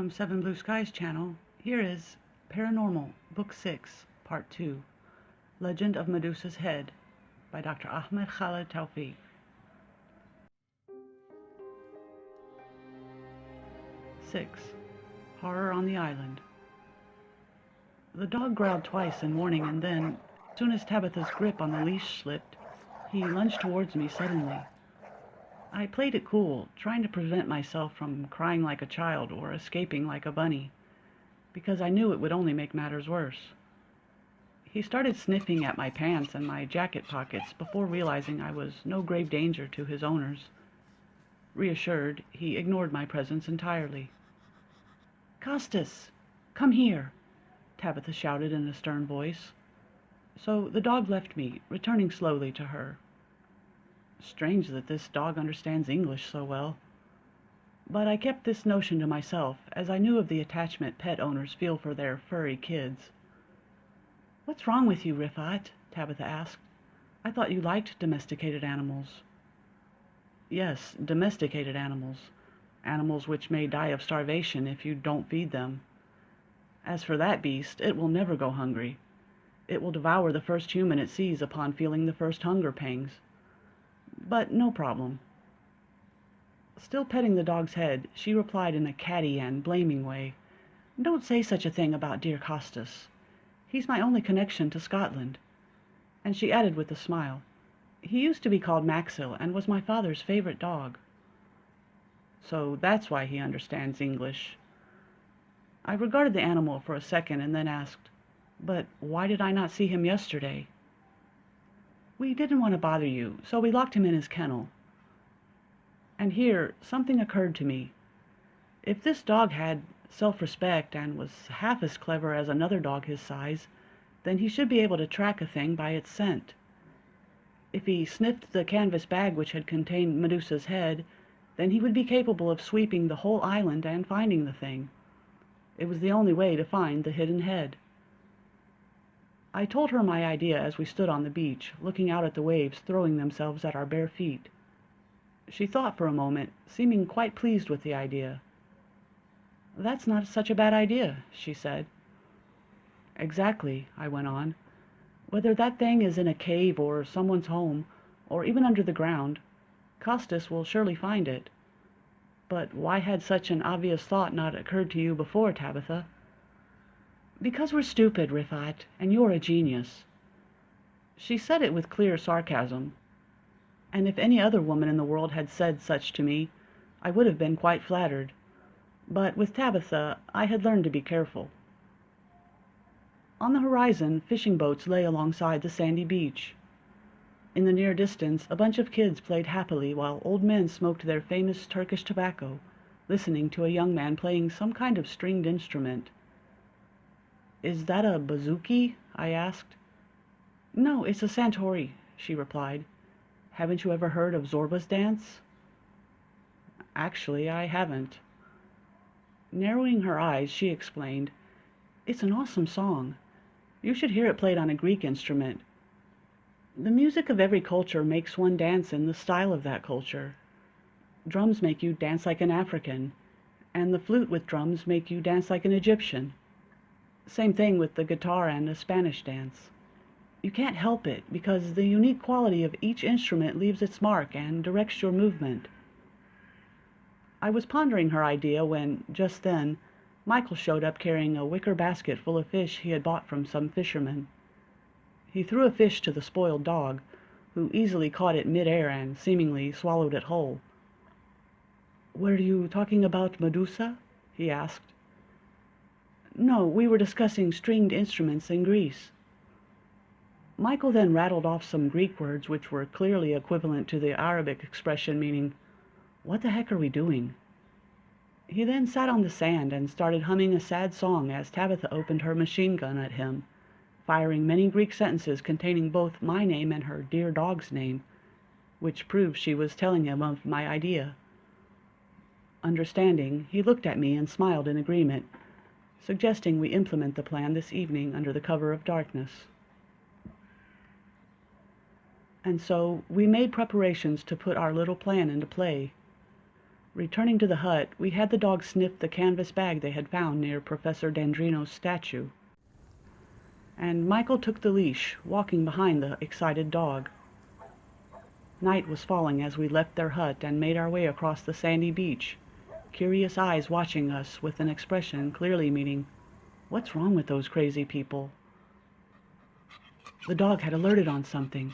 From Seven Blue Skies channel, here is Paranormal, Book 6, Part 2, Legend of Medusa's Head, by Dr. Ahmed Khaled Tawfiq. 6. Horror on the Island. The dog growled twice in warning, and then, as soon as Tabitha's grip on the leash slipped, he lunged towards me suddenly. I played it cool, trying to prevent myself from crying like a child or escaping like a bunny, because I knew it would only make matters worse. He started sniffing at my pants and my jacket pockets before realizing I was no grave danger to his owners. Reassured, he ignored my presence entirely. "Costas, come here," Tabitha shouted in a stern voice. So the dog left me, returning slowly to her. Strange that this dog understands English so well. But I kept this notion to myself, as I knew of the attachment pet owners feel for their furry kids. "What's wrong with you, Rifat?" Tabitha asked. "I thought you liked domesticated animals." "Yes, domesticated animals. Animals which may die of starvation if you don't feed them. As for that beast, it will never go hungry. It will devour the first human it sees upon feeling the first hunger pangs. But no problem." Still petting the dog's head, she replied in a catty and blaming way, "Don't say such a thing about dear Costas. He's my only connection to Scotland." And she added with a smile, "He used to be called Maxil and was my father's favorite dog." So that's why he understands English. I regarded the animal for a second and then asked, "But why did I not see him yesterday?" "We didn't want to bother you, so we locked him in his kennel." And here something occurred to me. If this dog had self-respect and was half as clever as another dog his size, then he should be able to track a thing by its scent. If he sniffed the canvas bag which had contained Medusa's head, then he would be capable of sweeping the whole island and finding the thing. It was the only way to find the hidden head. I told her my idea as we stood on the beach, looking out at the waves throwing themselves at our bare feet. She thought for a moment, seeming quite pleased with the idea. "That's not such a bad idea," she said. "Exactly," I went on. "Whether that thing is in a cave or someone's home, or even under the ground, Costas will surely find it. But why had such an obvious thought not occurred to you before, Tabitha?" "Because we're stupid, Rifat, and you're a genius." She said it with clear sarcasm, and if any other woman in the world had said such to me, I would have been quite flattered. But with Tabitha, I had learned to be careful. On the horizon, fishing boats lay alongside the sandy beach. In the near distance, a bunch of kids played happily while old men smoked their famous Turkish tobacco, listening to a young man playing some kind of stringed instrument. "Is that a bouzouki?" I asked. "No, it's a santori," she replied. "Haven't you ever heard of Zorba's dance?" "Actually, I haven't." Narrowing her eyes, she explained, "It's an awesome song. You should hear it played on a Greek instrument. The music of every culture makes one dance in the style of that culture. Drums make you dance like an African, and the flute with drums make you dance like an Egyptian. Same thing with the guitar and a Spanish dance. You can't help it, because the unique quality of each instrument leaves its mark and directs your movement." I was pondering her idea when, just then, Michael showed up carrying a wicker basket full of fish he had bought from some fisherman. He threw a fish to the spoiled dog, who easily caught it mid-air and seemingly swallowed it whole. "Were you talking about Medusa?" he asked. "No, we were discussing stringed instruments in Greece." Michael then rattled off some Greek words which were clearly equivalent to the Arabic expression meaning, "What the heck are we doing?" He then sat on the sand and started humming a sad song as Tabitha opened her machine gun at him, firing many Greek sentences containing both my name and her dear dog's name, which proved she was telling him of my idea. Understanding, he looked at me and smiled in agreement, suggesting we implement the plan this evening under the cover of darkness. And so we made preparations to put our little plan into play. Returning to the hut, we had the dog sniff the canvas bag they had found near Professor Dandrino's statue. And Michael took the leash, walking behind the excited dog. Night was falling as we left their hut and made our way across the sandy beach, curious eyes watching us with an expression clearly meaning, "What's wrong with those crazy people?" The dog had alerted on something.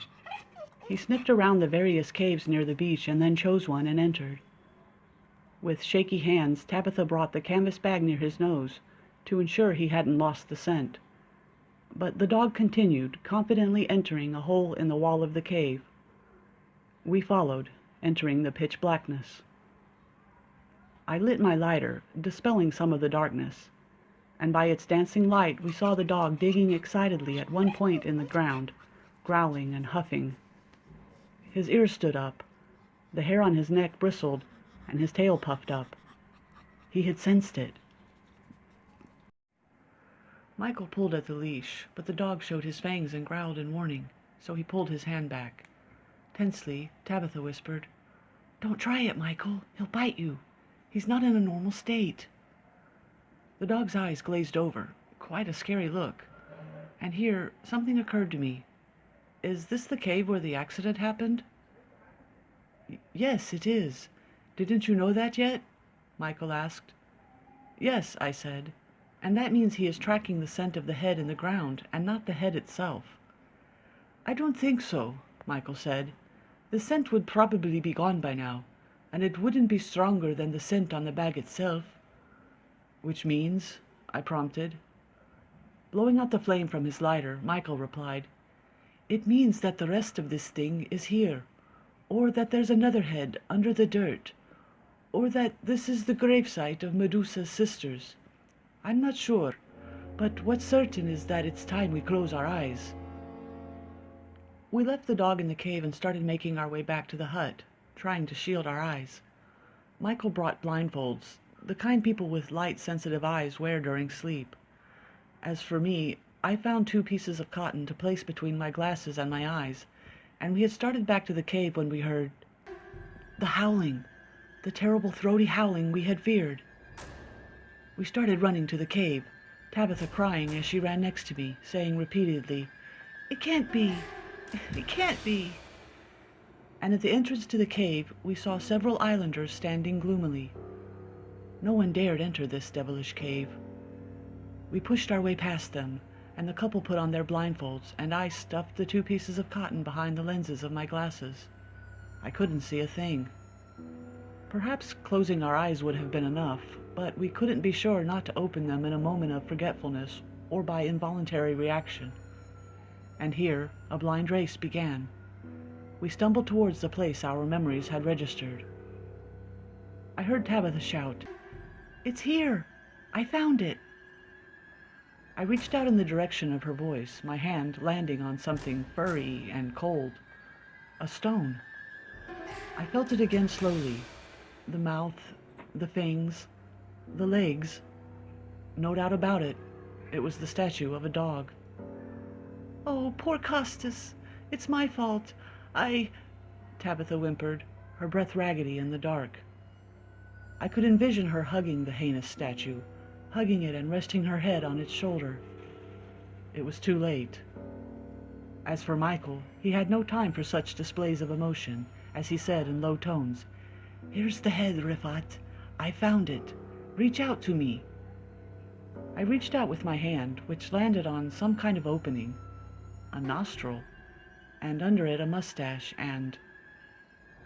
He sniffed around the various caves near the beach and then chose one and entered. With shaky hands, Tabitha brought the canvas bag near his nose to ensure he hadn't lost the scent. But the dog continued, confidently entering a hole in the wall of the cave. We followed, entering the pitch blackness. I lit my lighter, dispelling some of the darkness, and by its dancing light we saw the dog digging excitedly at one point in the ground, growling and huffing. His ears stood up, the hair on his neck bristled, and his tail puffed up. He had sensed it. Michael pulled at the leash, but the dog showed his fangs and growled in warning, so he pulled his hand back. Tensely, Tabitha whispered, "Don't try it, Michael. He'll bite you. He's not in a normal state." The dog's eyes glazed over, quite a scary look. And here, something occurred to me. Is this the cave where the accident happened? "Yes, it is. Didn't you know that yet?" Michael asked. "Yes," I said. "And that means he is tracking the scent of the head in the ground, and not the head itself." "I don't think so," Michael said. "The scent would probably be gone by now, and it wouldn't be stronger than the scent on the bag itself." "Which means?" I prompted. Blowing out the flame from his lighter, Michael replied, "It means that the rest of this thing is here, or that there's another head under the dirt, or that this is the gravesite of Medusa's sisters. I'm not sure, but what's certain is that it's time we close our eyes." We left the dog in the cave and started making our way back to the hut, trying to shield our eyes. Michael brought blindfolds, the kind people with light-sensitive eyes wear during sleep. As for me, I found 2 pieces of cotton to place between my glasses and my eyes, and we had started back to the cave when we heard the howling, the terrible throaty howling we had feared. We started running to the cave, Tabitha crying as she ran next to me, saying repeatedly, "It can't be! It can't be!" And at the entrance to the cave we saw several islanders standing gloomily. No one dared enter this devilish cave. We pushed our way past them, and the couple put on their blindfolds, and I stuffed the 2 pieces of cotton behind the lenses of my glasses. I couldn't see a thing. Perhaps closing our eyes would have been enough, but we couldn't be sure not to open them in a moment of forgetfulness or by involuntary reaction. And here a blind race began. We stumbled towards the place our memories had registered. I heard Tabitha shout, "It's here! I found it!" I reached out in the direction of her voice, my hand landing on something furry and cold. A stone. I felt it again slowly. The mouth, the fangs, the legs. No doubt about it. It was the statue of a dog. "Oh, poor Costas! It's my fault. Tabitha whimpered, her breath raggedy in the dark. I could envision her hugging the heinous statue, hugging it and resting her head on its shoulder. It was too late. As for Michael, he had no time for such displays of emotion, as he said in low tones, "Here's the head, Rifat. I found it. Reach out to me." I reached out with my hand, which landed on some kind of opening, a nostril, and under it a mustache, and...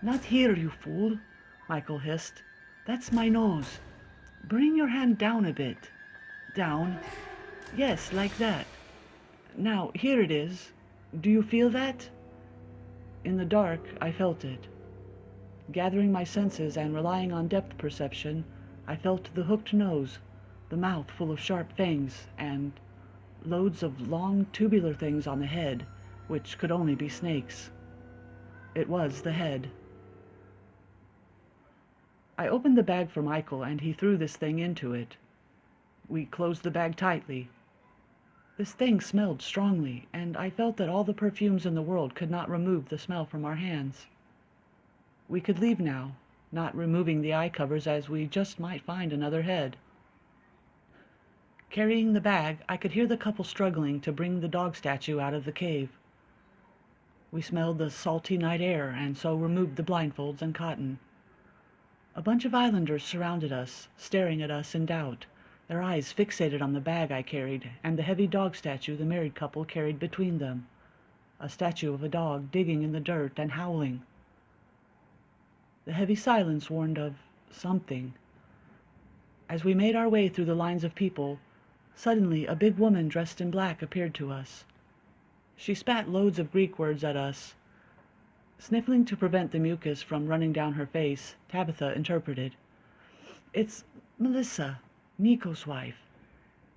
"Not here, you fool," Michael hissed. "That's my nose. Bring your hand down a bit. Down. Yes, like that. Now, here it is. Do you feel that?" In the dark, I felt it. Gathering my senses and relying on depth perception, I felt the hooked nose, the mouth full of sharp fangs, and loads of long tubular things on the head, which could only be snakes. It was the head. I opened the bag for Michael, and he threw this thing into it. We closed the bag tightly. This thing smelled strongly, and I felt that all the perfumes in the world could not remove the smell from our hands. We could leave now, not removing the eye covers as we just might find another head. Carrying the bag, I could hear the couple struggling to bring the dog statue out of the cave. We smelled the salty night air and so removed the blindfolds and cotton. A bunch of islanders surrounded us, staring at us in doubt, their eyes fixated on the bag I carried and the heavy dog statue the married couple carried between them, a statue of a dog digging in the dirt and howling. The heavy silence warned of something. As we made our way through the lines of people, suddenly a big woman dressed in black appeared to us. She spat loads of Greek words at us. Sniffling to prevent the mucus from running down her face, Tabitha interpreted. "It's Melissa, Nico's wife.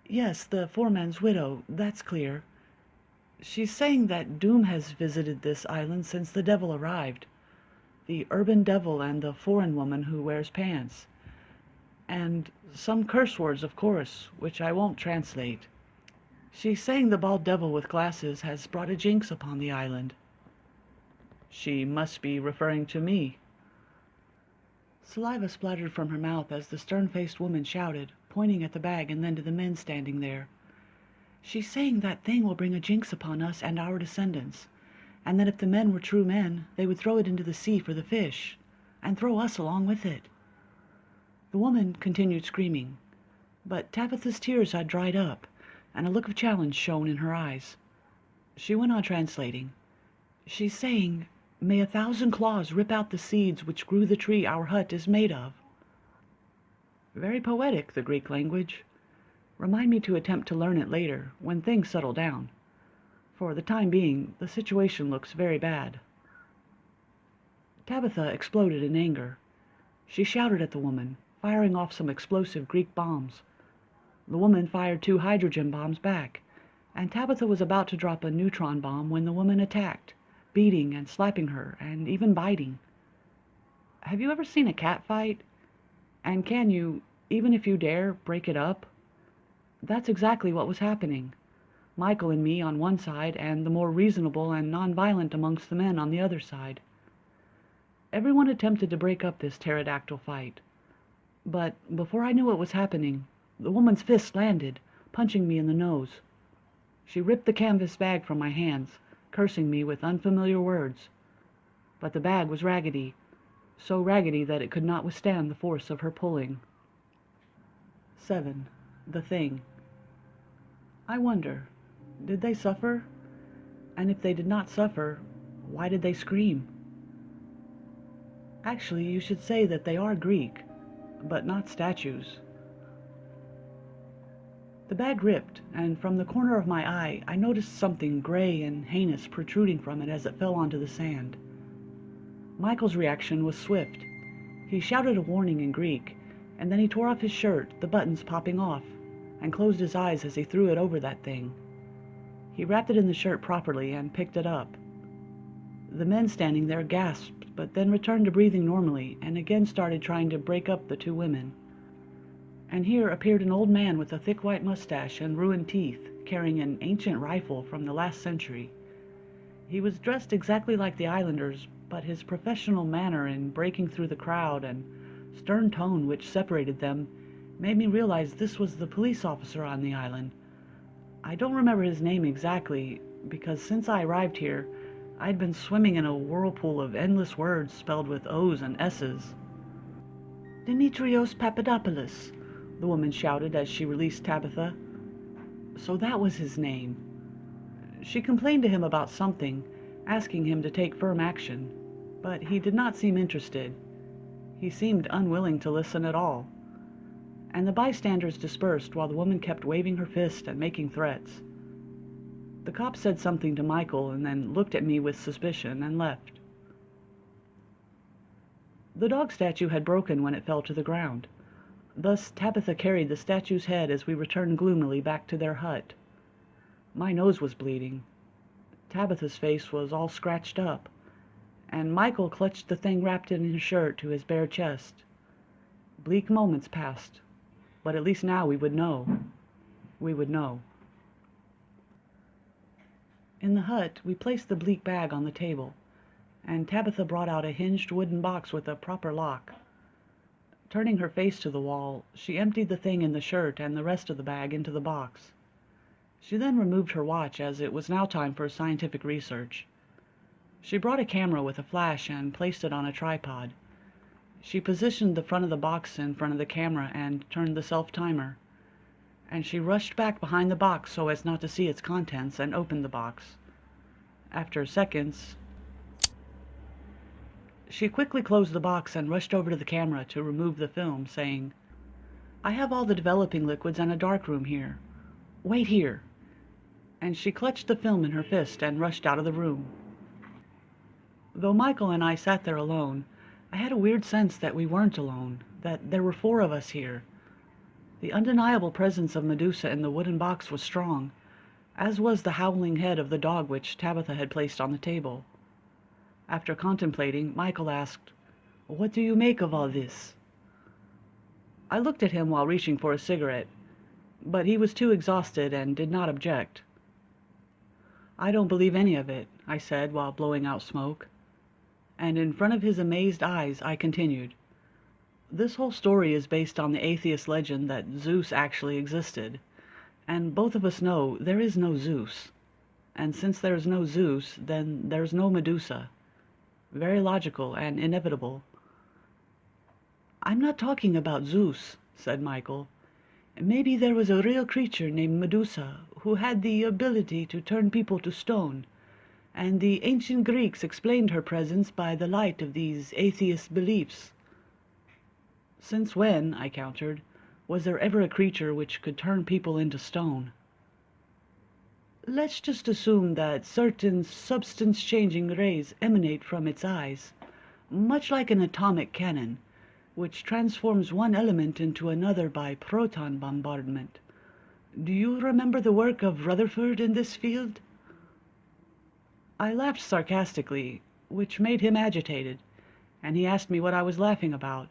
Yes, the foreman's widow, that's clear. She's saying that doom has visited this island since the devil arrived. The urban devil and the foreign woman who wears pants. And some curse words, of course, which I won't translate. She's saying the bald devil with glasses has brought a jinx upon the island." She must be referring to me. Saliva splattered from her mouth as the stern-faced woman shouted, pointing at the bag and then to the men standing there. "She's saying that thing will bring a jinx upon us and our descendants, and that if the men were true men, they would throw it into the sea for the fish, and throw us along with it." The woman continued screaming, but Tabitha's tears had dried up, and a look of challenge shone in her eyes. She went on translating. "She's saying, 'May 1,000 claws rip out the seeds which grew the tree our hut is made of.'" Very poetic, the Greek language. Remind me to attempt to learn it later, when things settle down. For the time being, the situation looks very bad. Tabitha exploded in anger. She shouted at the woman, firing off some explosive Greek bombs. The woman fired 2 hydrogen bombs back, and Tabitha was about to drop a neutron bomb when the woman attacked, beating and slapping her, and even biting. Have you ever seen a cat fight? And can you, even if you dare, break it up? That's exactly what was happening. Michael and me on one side, and the more reasonable and non-violent amongst the men on the other side. Everyone attempted to break up this pterodactyl fight. But before I knew what was happening, the woman's fist landed, punching me in the nose. She ripped the canvas bag from my hands, cursing me with unfamiliar words. But the bag was raggedy, so raggedy that it could not withstand the force of her pulling. 7. The Thing. I wonder, did they suffer? And if they did not suffer, why did they scream? Actually, you should say that they are Greek, but not statues. The bag ripped, and from the corner of my eye, I noticed something gray and heinous protruding from it as it fell onto the sand. Michael's reaction was swift. He shouted a warning in Greek, and then he tore off his shirt, the buttons popping off, and closed his eyes as he threw it over that thing. He wrapped it in the shirt properly and picked it up. The men standing there gasped, but then returned to breathing normally, and again started trying to break up the 2 women. And here appeared an old man with a thick white mustache and ruined teeth, carrying an ancient rifle from the last century. He was dressed exactly like the islanders, but his professional manner in breaking through the crowd and stern tone which separated them made me realize this was the police officer on the island. I don't remember his name exactly, because since I arrived here, I'd been swimming in a whirlpool of endless words spelled with O's and S's. "Dimitrios Papadopoulos," the woman shouted as she released Tabitha. So that was his name. She complained to him about something, asking him to take firm action, but he did not seem interested. He seemed unwilling to listen at all. And the bystanders dispersed while the woman kept waving her fist and making threats. The cop said something to Michael and then looked at me with suspicion and left. The dog statue had broken when it fell to the ground. Thus Tabitha carried the statue's head as we returned gloomily back to their hut. My nose was bleeding. Tabitha's face was all scratched up, and Michael clutched the thing wrapped in his shirt to his bare chest. Bleak moments passed, but at least now we would know. We would know. In the hut, we placed the bleak bag on the table, and Tabitha brought out a hinged wooden box with a proper lock. Turning her face to the wall, she emptied the thing in the shirt and the rest of the bag into the box. She then removed her watch, as it was now time for scientific research. She brought a camera with a flash and placed it on a tripod. She positioned the front of the box in front of the camera and turned the self-timer. And she rushed back behind the box so as not to see its contents and opened the box. After seconds, she quickly closed the box and rushed over to the camera to remove the film, saying, "I have all the developing liquids and a darkroom here. Wait here." And she clutched the film in her fist and rushed out of the room. Though Michael and I sat there alone, I had a weird sense that we weren't alone, that there were 4 of us here. The undeniable presence of Medusa in the wooden box was strong, as was the howling head of the dog which Tabitha had placed on the table. After contemplating, Michael asked, "What do you make of all this?" I looked at him while reaching for a cigarette, but he was too exhausted and did not object. "I don't believe any of it," I said while blowing out smoke. And in front of his amazed eyes, I continued, "This whole story is based on the atheist legend that Zeus actually existed. And both of us know there is no Zeus. And since there is no Zeus, then there's no Medusa. Very logical and inevitable." "I'm not talking about Zeus," said Michael. "Maybe there was a real creature named Medusa who had the ability to turn people to stone, and the ancient Greeks explained her presence by the light of these atheist beliefs." "Since when," I countered, "was there ever a creature which could turn people into stone?" "Let's just assume that certain substance-changing rays emanate from its eyes, much like an atomic cannon, which transforms one element into another by proton bombardment. Do you remember the work of Rutherford in this field?" I laughed sarcastically, which made him agitated, and he asked me what I was laughing about.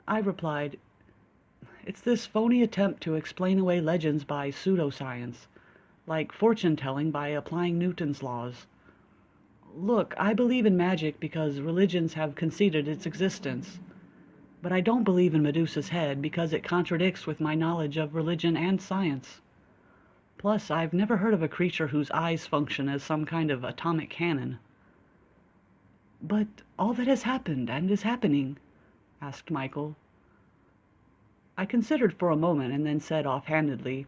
I replied, "It's this phony attempt to explain away legends by pseudoscience, like fortune-telling by applying Newton's laws. Look, I believe in magic because religions have conceded its existence, but I don't believe in Medusa's head because it contradicts with my knowledge of religion and science. Plus, I've never heard of a creature whose eyes function as some kind of atomic cannon." "But all that has happened and is happening?" asked Michael. I considered for a moment and then said offhandedly,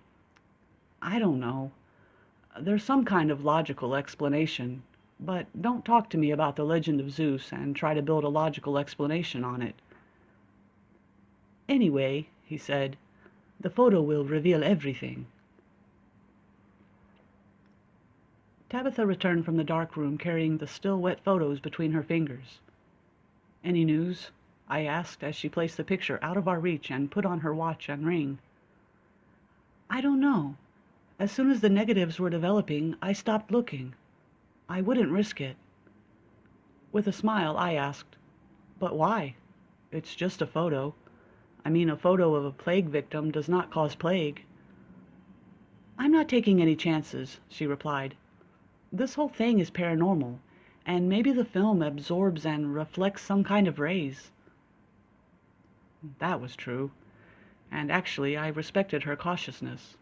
"I don't know. There's some kind of logical explanation, but don't talk to me about the legend of Zeus and try to build a logical explanation on it." "Anyway," he said, "the photo will reveal everything." Tabitha returned from the dark room carrying the still wet photos between her fingers. "Any news?" I asked as she placed the picture out of our reach and put on her watch and ring. "I don't know. As soon as the negatives were developing, I stopped looking. I wouldn't risk it." With a smile, I asked, "But why? It's just a photo. I mean, a photo of a plague victim does not cause plague." "I'm not taking any chances," she replied. "This whole thing is paranormal, and maybe the film absorbs and reflects some kind of rays." That was true, and actually I respected her cautiousness.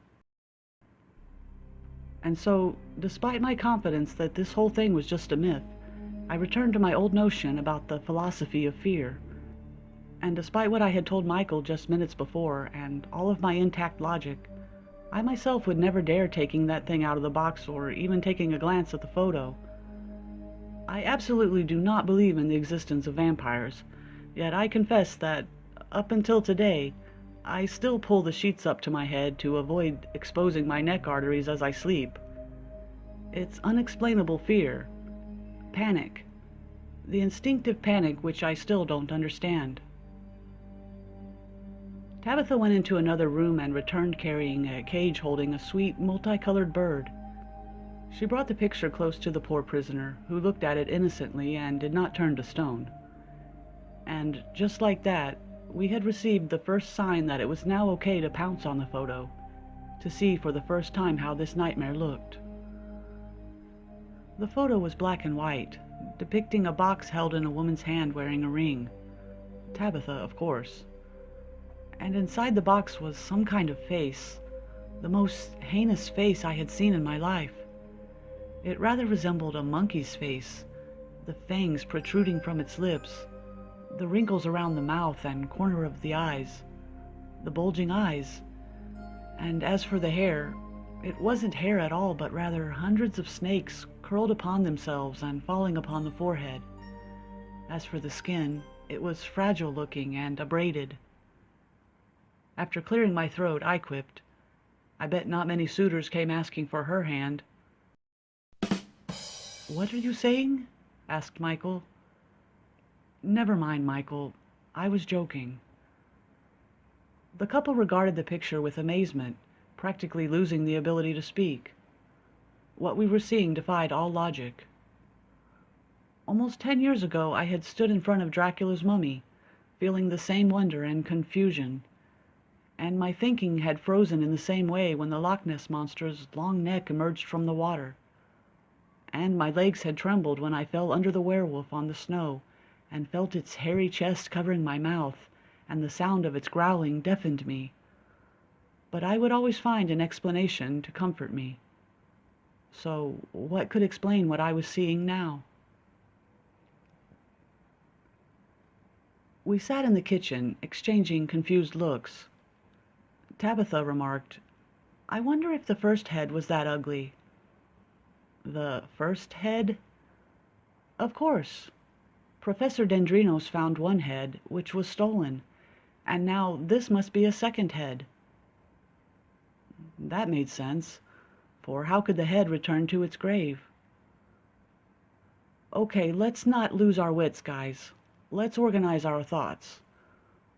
And so, despite my confidence that this whole thing was just a myth, I returned to my old notion about the philosophy of fear. And despite what I had told Michael just minutes before, and all of my intact logic, I myself would never dare taking that thing out of the box or even taking a glance at the photo. I absolutely do not believe in the existence of vampires, yet I confess that, up until today, I still pull the sheets up to my head to avoid exposing my neck arteries as I sleep. It's unexplainable fear. Panic. The instinctive panic which I still don't understand. Tabitha went into another room and returned carrying a cage holding a sweet, multicolored bird. She brought the picture close to the poor prisoner, who looked at it innocently and did not turn to stone. And just like that, we had received the first sign that it was now okay to pounce on the photo, to see for the first time how this nightmare looked. The photo was black and white, depicting a box held in a woman's hand wearing a ring. Tabitha, of course. And inside the box was some kind of face, the most heinous face I had seen in my life. It rather resembled a monkey's face, the fangs protruding from its lips, the wrinkles around the mouth and corner of the eyes, the bulging eyes. And as for the hair, it wasn't hair at all, but rather hundreds of snakes curled upon themselves and falling upon the forehead. As for the skin, it was fragile looking and abraded. After clearing my throat, I quipped, "I bet not many suitors came asking for her hand." "What are you saying?" asked Michael. "Never mind, Michael. I was joking." The couple regarded the picture with amazement, practically losing the ability to speak. What we were seeing defied all logic. Almost 10 years ago, I had stood in front of Dracula's mummy, feeling the same wonder and confusion, and my thinking had frozen in the same way when the Loch Ness Monster's long neck emerged from the water, and my legs had trembled when I fell under the werewolf on the snow and felt its hairy chest covering my mouth, and the sound of its growling deafened me. But I would always find an explanation to comfort me. So what could explain what I was seeing now? We sat in the kitchen, exchanging confused looks. Tabitha remarked, "I wonder if the first head was that ugly." "The first head?" "Of course. Professor Dendrinos found one head, which was stolen, and now this must be a second head." That made sense, for how could the head return to its grave? "Okay, let's not lose our wits, guys. Let's organize our thoughts.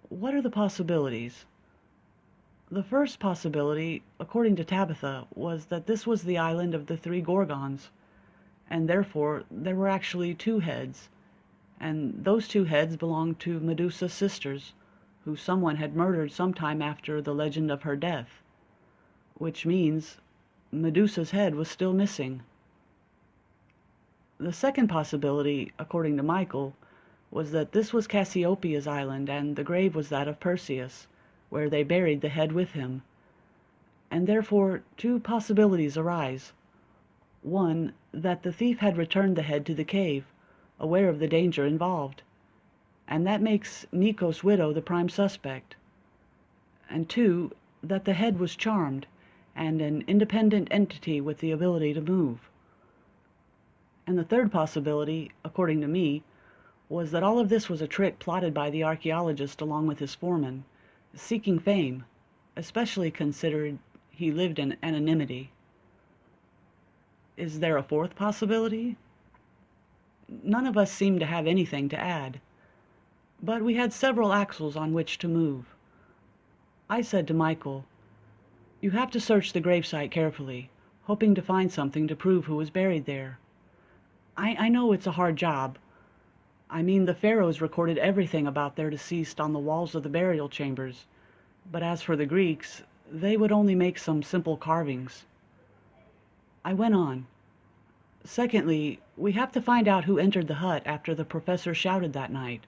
What are the possibilities?" The first possibility, according to Tabitha, was that this was the island of the three Gorgons, and therefore there were actually two heads, and those two heads belonged to Medusa's sisters, who someone had murdered sometime after the legend of her death, which means Medusa's head was still missing. The second possibility, according to Michael, was that this was Cassiopeia's island and the grave was that of Perseus, where they buried the head with him. And therefore two possibilities arise. One, that the thief had returned the head to the cave, aware of the danger involved, and that makes Nikos' widow the prime suspect. And two, that the head was charmed, and an independent entity with the ability to move. And the third possibility, according to me, was that all of this was a trick plotted by the archaeologist along with his foreman, seeking fame, especially considered he lived in anonymity. Is there a fourth possibility? None of us seemed to have anything to add, but we had several axles on which to move. I said to Michael, "You have to search the gravesite carefully, hoping to find something to prove who was buried there. I know it's a hard job. I mean, the pharaohs recorded everything about their deceased on the walls of the burial chambers, but as for the Greeks, they would only make some simple carvings." I went on. "Secondly, we have to find out who entered the hut after the professor shouted that night.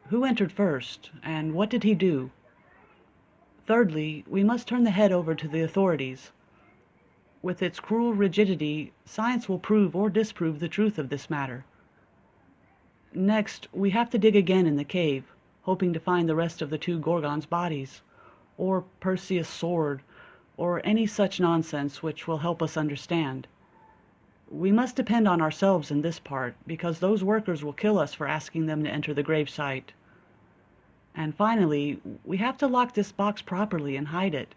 Who entered first, and what did he do? Thirdly, we must turn the head over to the authorities. With its cruel rigidity, science will prove or disprove the truth of this matter. Next, we have to dig again in the cave, hoping to find the rest of the two Gorgons' bodies, or Perseus' sword, or any such nonsense which will help us understand. We must depend on ourselves in this part, because those workers will kill us for asking them to enter the gravesite. And finally, we have to lock this box properly and hide it,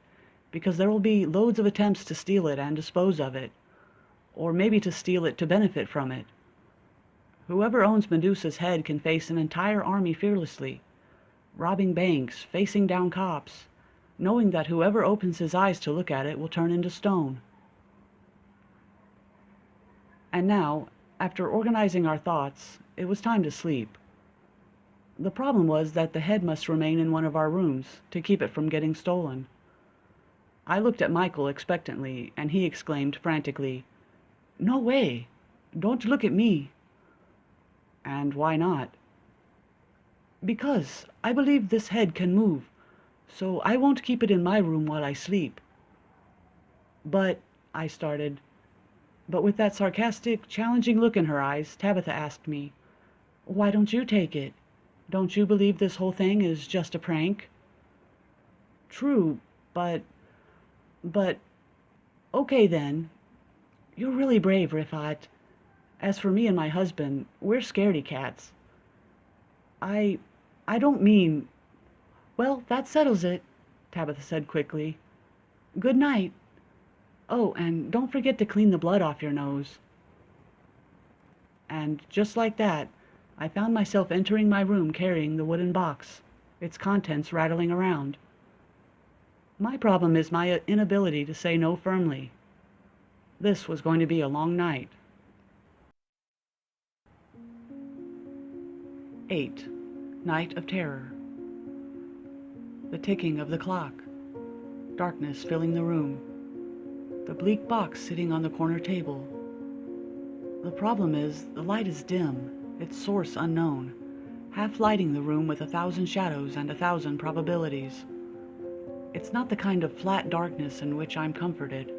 because there will be loads of attempts to steal it and dispose of it, or maybe to steal it to benefit from it. Whoever owns Medusa's head can face an entire army fearlessly, robbing banks, facing down cops, knowing that whoever opens his eyes to look at it will turn into stone." And now, after organizing our thoughts, it was time to sleep. The problem was that the head must remain in one of our rooms to keep it from getting stolen. I looked at Michael expectantly, and he exclaimed frantically, "No way! Don't look at me!" "And why not?" Because I believe this head can move, so I won't keep it in my room while I sleep. But, I started. But with that sarcastic, challenging look in her eyes, Tabitha asked me, "Why don't you take it? Don't you believe this whole thing is just a prank?" "True, but, okay then. You're really brave, Rifat. As for me and my husband, we're scaredy cats. I don't mean—" "Well, that settles it," Tabitha said quickly. "Good night. Oh, and don't forget to clean the blood off your nose." And just like that, I found myself entering my room carrying the wooden box, its contents rattling around. My problem is my inability to say no firmly. This was going to be a long night. 8. Night of Terror. The ticking of the clock. Darkness filling the room. The bleak box sitting on the corner table. The problem is, the light is dim, its source unknown, half lighting the room with 1,000 shadows and 1,000 probabilities. It's not the kind of flat darkness in which I'm comforted.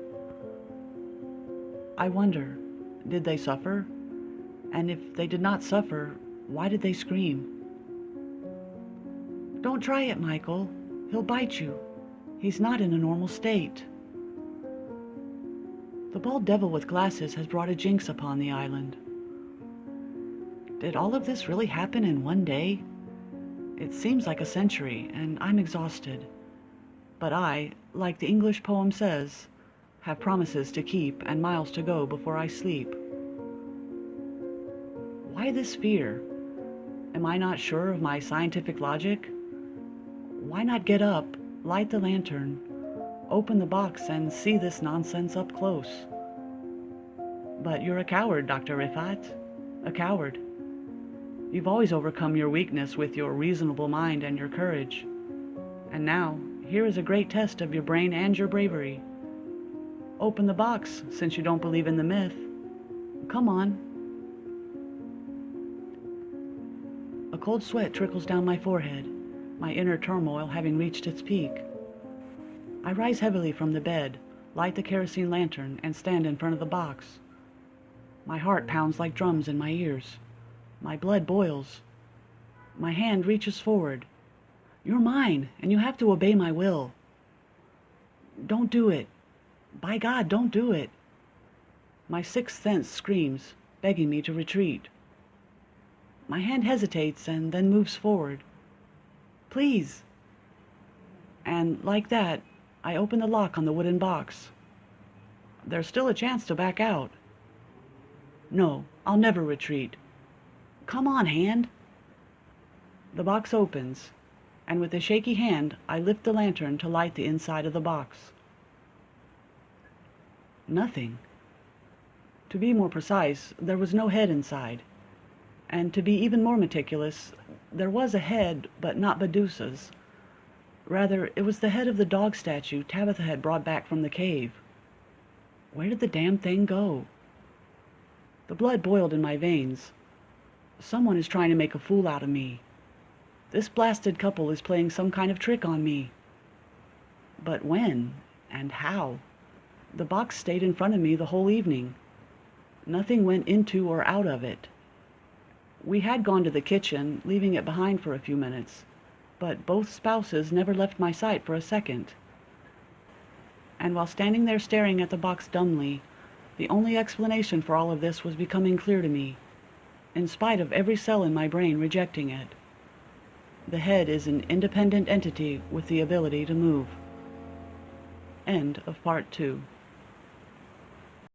I wonder, did they suffer? And if they did not suffer, why did they scream? "Don't try it, Michael. He'll bite you. He's not in a normal state." The bald devil with glasses has brought a jinx upon the island. Did all of this really happen in one day? It seems like a century, and I'm exhausted. But I, like the English poem says, have promises to keep and miles to go before I sleep. Why this fear? Am I not sure of my scientific logic? Why not get up, light the lantern, open the box and see this nonsense up close? But you're a coward, Dr. Rifat. A coward. You've always overcome your weakness with your reasonable mind and your courage. And now, here is a great test of your brain and your bravery. Open the box, since you don't believe in the myth. Come on. A cold sweat trickles down my forehead, my inner turmoil having reached its peak. I rise heavily from the bed, light the kerosene lantern, and stand in front of the box. My heart pounds like drums in my ears. My blood boils. My hand reaches forward. "You're mine, and you have to obey my will." "Don't do it. By God, don't do it." My sixth sense screams, begging me to retreat. My hand hesitates and then moves forward. "Please." And like that, I open the lock on the wooden box. There's still a chance to back out. No, I'll never retreat. Come on, hand. The box opens, and with a shaky hand, I lift the lantern to light the inside of the box. Nothing. To be more precise, there was no head inside. And to be even more meticulous, there was a head, but not Medusa's. Rather, it was the head of the dog statue Tabitha had brought back from the cave. Where did the damn thing go? The blood boiled in my veins. Someone is trying to make a fool out of me. This blasted couple is playing some kind of trick on me. But when and how? The box stayed in front of me the whole evening. Nothing went into or out of it. We had gone to the kitchen, leaving it behind for a few minutes, but both spouses never left my sight for a second. And while standing there staring at the box dumbly, the only explanation for all of this was becoming clear to me, in spite of every cell in my brain rejecting it. The head is an independent entity with the ability to move. End of part 2.